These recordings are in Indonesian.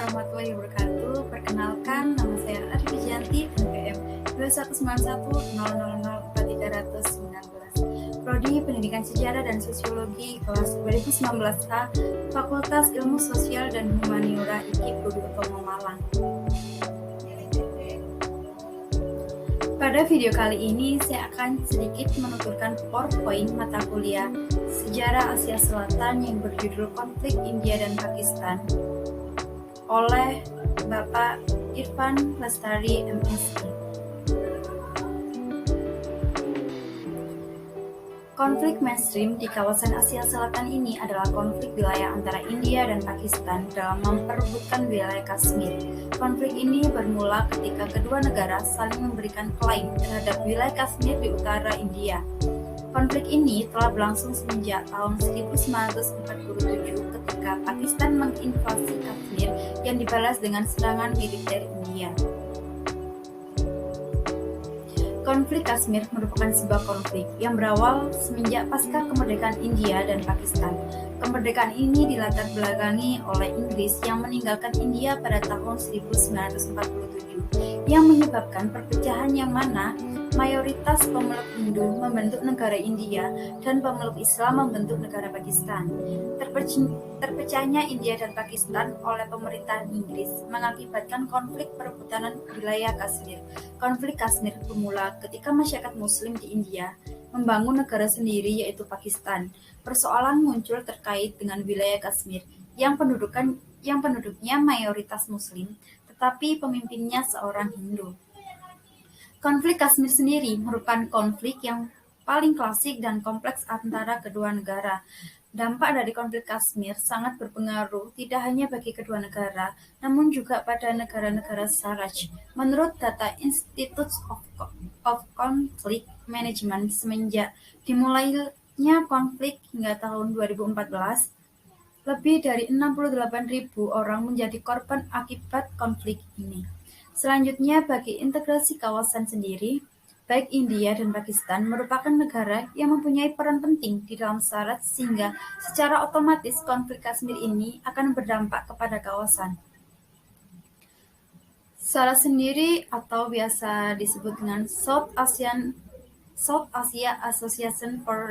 warahmatullahi wabarakatuh. Perkenalkan, nama saya Arif Janti, NPM 21910004319. Prodi Pendidikan Sejarah dan Sosiologi kelas 2019A, Fakultas Ilmu Sosial dan Humaniora IKIP Budi Utomo Malang. Pada video kali ini, saya akan sedikit menuturkan PowerPoint mata kuliah Sejarah Asia Selatan yang berjudul Konflik India dan Pakistan oleh Bapak Irfan Lestari, MSc. Konflik mainstream di kawasan Asia Selatan ini adalah konflik wilayah antara India dan Pakistan dalam memperebutkan wilayah Kashmir. Konflik ini bermula ketika kedua negara saling memberikan klaim terhadap wilayah Kashmir di utara India. Konflik ini telah berlangsung semenjak tahun 1947 ketika Pakistan menginvasi Kashmir yang dibalas dengan serangan militer India. Konflik Kashmir merupakan sebuah konflik yang berawal semenjak pasca kemerdekaan India dan Pakistan. Kemerdekaan ini dilatar belakangi oleh Inggris yang meninggalkan India pada tahun 1947, yang menyebabkan perpecahan yang mana mayoritas pemeluk Hindu membentuk negara India dan pemeluk Islam membentuk negara Pakistan. Terpecahnya India dan Pakistan oleh pemerintahan Inggris mengakibatkan konflik perebutan wilayah Kashmir. Konflik Kashmir bermula ketika masyarakat Muslim di India membangun negara sendiri yaitu Pakistan. Persoalan muncul terkait dengan wilayah Kashmir yang penduduknya mayoritas Muslim, tetapi pemimpinnya seorang Hindu. Konflik Kashmir sendiri merupakan konflik yang paling klasik dan kompleks antara kedua negara. Dampak dari konflik Kashmir sangat berpengaruh tidak hanya bagi kedua negara, namun juga pada negara-negara Saraj. Menurut data Institute of Conflict Management, semenjak dimulainya konflik hingga tahun 2014, lebih dari 68.000 orang menjadi korban akibat konflik ini. Selanjutnya, bagi integrasi kawasan sendiri, baik India dan Pakistan merupakan negara yang mempunyai peran penting di dalam Saraj, sehingga secara otomatis konflik Kashmir ini akan berdampak kepada kawasan. Saraj sendiri atau biasa disebut dengan South Asia Association for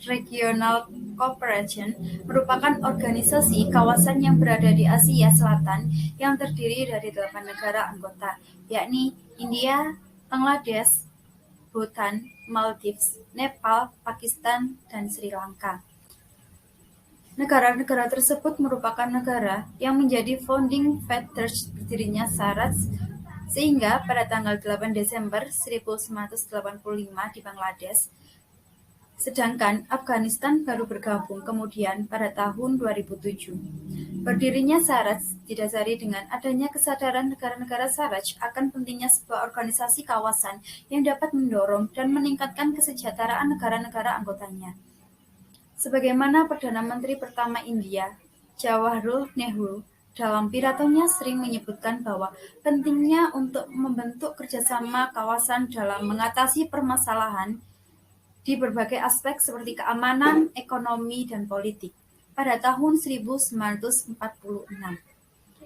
Regional Cooperation merupakan organisasi kawasan yang berada di Asia Selatan yang terdiri dari 8 negara anggota, yakni India, Bangladesh, Bhutan, Maldives, Nepal, Pakistan, dan Sri Lanka. Negara-negara tersebut merupakan negara yang menjadi founding fathers berdirinya Saraj, sehingga pada tanggal 8 Desember 1985 di Bangladesh, sedangkan Afghanistan baru bergabung kemudian pada tahun 2007. Berdirinya Saraj didasari dengan adanya kesadaran negara-negara Saraj akan pentingnya sebuah organisasi kawasan yang dapat mendorong dan meningkatkan kesejahteraan negara-negara anggotanya. Sebagaimana Perdana Menteri pertama India, Jawaharlal Nehru, dalam pidatonya sering menyebutkan bahwa pentingnya untuk membentuk kerjasama kawasan dalam mengatasi permasalahan di berbagai aspek seperti keamanan, ekonomi, dan politik pada tahun 1946.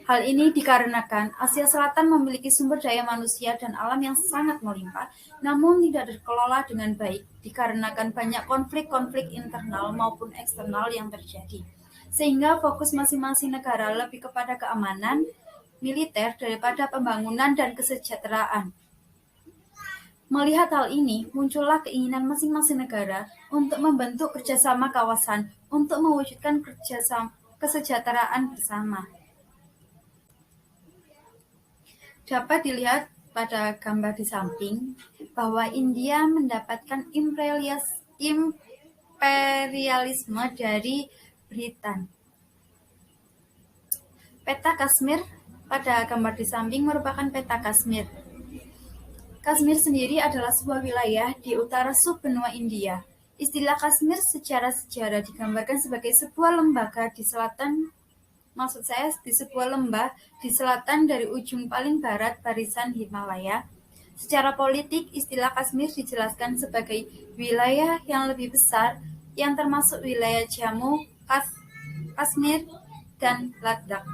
Hal ini dikarenakan Asia Selatan memiliki sumber daya manusia dan alam yang sangat melimpah, namun tidak dikelola dengan baik dikarenakan banyak konflik-konflik internal maupun eksternal yang terjadi. Sehingga fokus masing-masing negara lebih kepada keamanan militer daripada pembangunan dan kesejahteraan. Melihat hal ini, muncullah keinginan masing-masing negara untuk membentuk kerjasama kawasan untuk mewujudkan kesejahteraan bersama. Dapat dilihat pada gambar di samping bahwa India mendapatkan imperialisme dari Britain. Peta Kashmir pada gambar di samping merupakan peta Kashmir. Kashmir sendiri adalah sebuah wilayah di utara subbenua India. Istilah Kashmir secara sejarah digambarkan sebagai sebuah lembaga di selatan, di sebuah lembah di selatan dari ujung paling barat barisan Himalaya. Secara politik, istilah Kashmir dijelaskan sebagai wilayah yang lebih besar yang termasuk wilayah Jammu, Kashmir, dan Ladakh.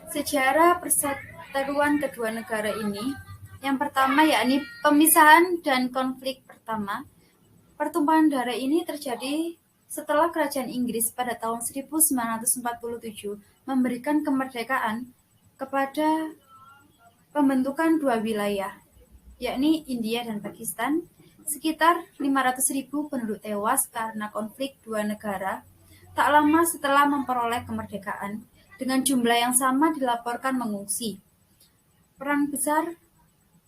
Sejarah perseteruan kedua negara ini, yang pertama yakni pemisahan dan konflik pertama. Pertumpahan darah ini terjadi setelah kerajaan Inggris pada tahun 1947 memberikan kemerdekaan kepada pembentukan dua wilayah, yakni India dan Pakistan. Sekitar 500.000 penduduk tewas karena konflik dua negara. Tak lama setelah memperoleh kemerdekaan, dengan jumlah yang sama dilaporkan mengungsi. Perang besar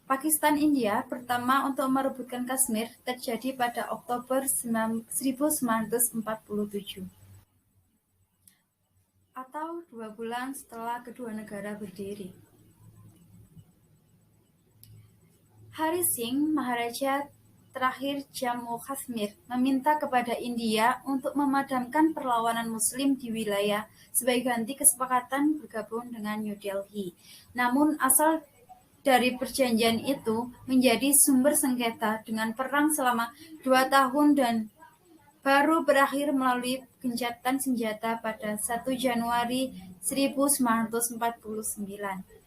Pakistan-India pertama untuk merebutkan Kashmir terjadi pada Oktober 1947, atau 2 bulan setelah kedua negara berdiri. Hari Singh, Maharaja terakhir Jammu Kashmir, meminta kepada India untuk memadamkan perlawanan Muslim di wilayah sebagai ganti kesepakatan bergabung dengan New Delhi. Namun asal dari perjanjian itu menjadi sumber sengketa dengan perang selama 2 tahun dan baru berakhir melalui gencatan senjata pada 1 Januari 1949.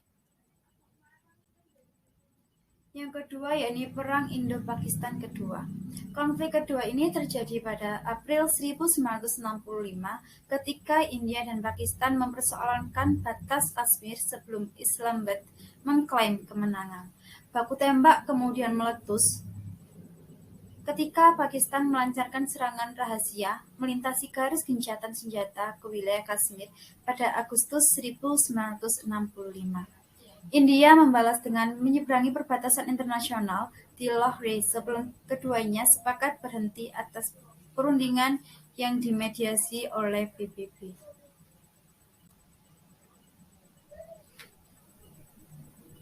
Yang kedua yakni Perang Indo-Pakistan kedua. Konflik kedua ini terjadi pada April 1965 ketika India dan Pakistan mempersoalkan batas Kashmir sebelum Islamabad mengklaim kemenangan. Baku tembak kemudian meletus ketika Pakistan melancarkan serangan rahasia melintasi garis gencatan senjata ke wilayah Kashmir pada Agustus 1965. India membalas dengan menyeberangi perbatasan internasional di Lahore sebelum keduanya sepakat berhenti atas perundingan yang dimediasi oleh PBB.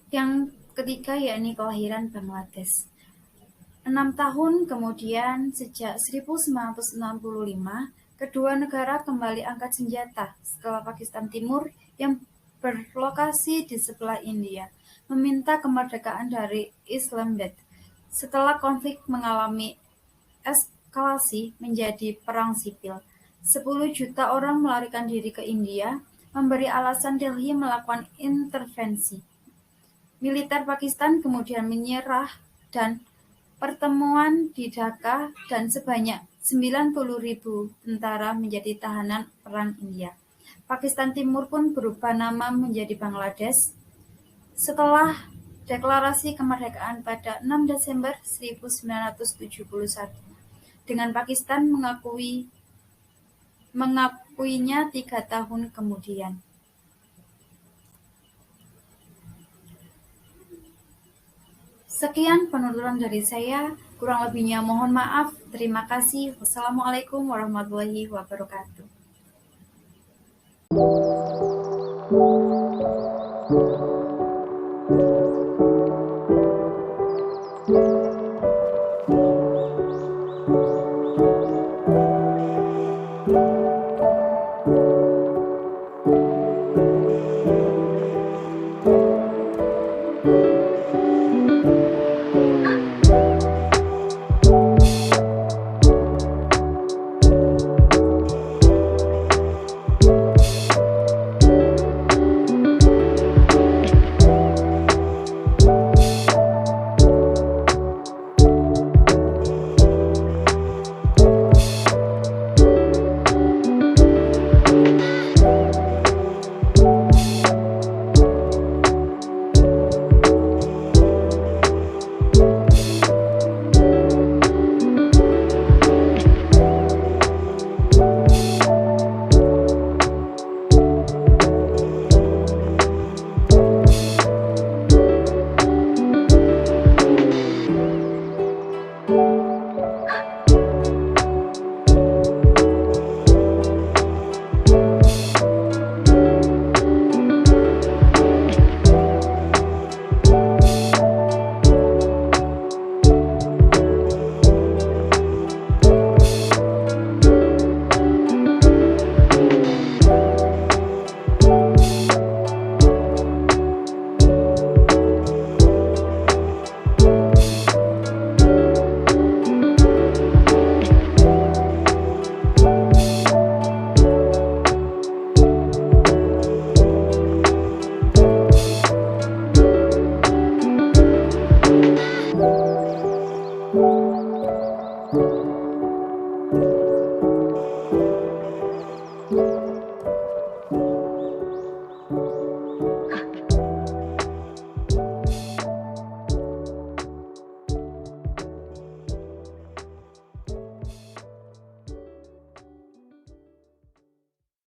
Yang ketiga yakni kelahiran Bangladesh. 6 tahun kemudian, sejak 1965, kedua negara kembali angkat senjata setelah Pakistan Timur yang berlokasi di sebelah India meminta kemerdekaan dari Islamabad. Setelah konflik mengalami eskalasi menjadi perang sipil, 10 juta orang melarikan diri ke India, memberi alasan Delhi melakukan intervensi. Militer Pakistan kemudian menyerah dan pertemuan di Dhaka dan sebanyak 90.000 tentara menjadi tahanan perang India. Pakistan Timur pun berubah nama menjadi Bangladesh setelah deklarasi kemerdekaan pada 6 Desember 1971, dengan Pakistan mengakuinya 3 tahun kemudian. Sekian penuturan dari saya, kurang lebihnya mohon maaf. Terima kasih. Wassalamualaikum warahmatullahi wabarakatuh.